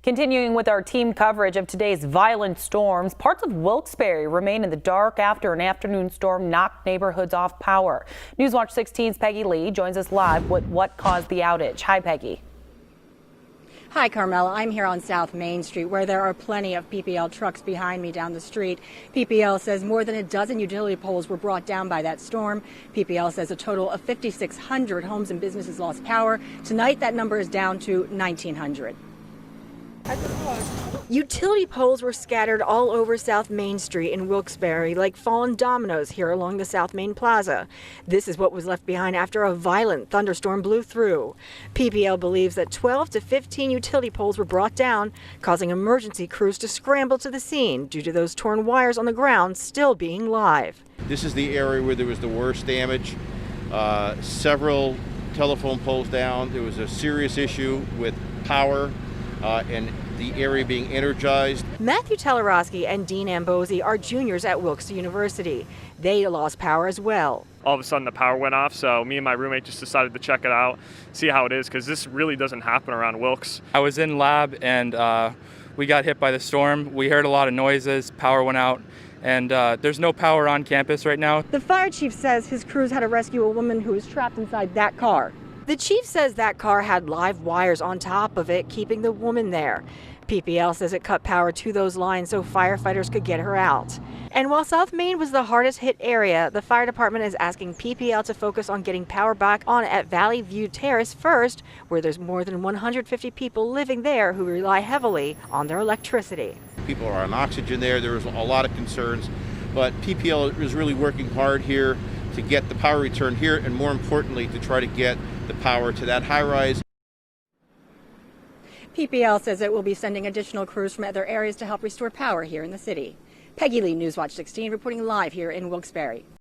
Continuing with our team coverage of today's violent storms, parts of Wilkes-Barre remain in the dark after an afternoon storm knocked neighborhoods off power. Newswatch 16's Peggy Lee joins us live with what caused the outage. Hi, Peggy. Hi, Carmela. I'm here on South Main Street, where there are plenty of PPL trucks behind me down the street. PPL says more than a dozen utility poles were brought down by that storm. PPL says a total of 5,600 homes and businesses lost power. Tonight, that number is down to 1,900. Utility poles were scattered all over South Main Street in Wilkes-Barre like fallen dominoes here along the South Main Plaza. This is what was left behind after a violent thunderstorm blew through. PPL believes that 12 to 15 utility poles were brought down, causing emergency crews to scramble to the scene due to those torn wires on the ground still being live. This is the area where there was the worst damage. Several telephone poles down. There was a serious issue with power and the area being energized. Matthew Tellerosky and Dean Ambosi are juniors at Wilkes University. They lost power as well. All of a sudden the power went off, so me and my roommate just decided to check it out, see how it is, because this really doesn't happen around Wilkes. I was in lab and we got hit by the storm. We heard a lot of noises, power went out, and there's no power on campus right now. The fire chief says his crews had to rescue a woman who was trapped inside that car. The chief says that car had live wires on top of it, keeping the woman there. PPL says it cut power to those lines so firefighters could get her out. And while South Main was the hardest hit area, the fire department is asking PPL to focus on getting power back on at Valley View Terrace first, where there's more than 150 people living there who rely heavily on their electricity. People are on oxygen there. There was a lot of concerns, but PPL is really working hard here to get the power returned here, and more importantly, to try to get the power to that high rise. PPL says it will be sending additional crews from other areas to help restore power here in the city. Peggy Lee, Newswatch 16, reporting live here in Wilkes-Barre.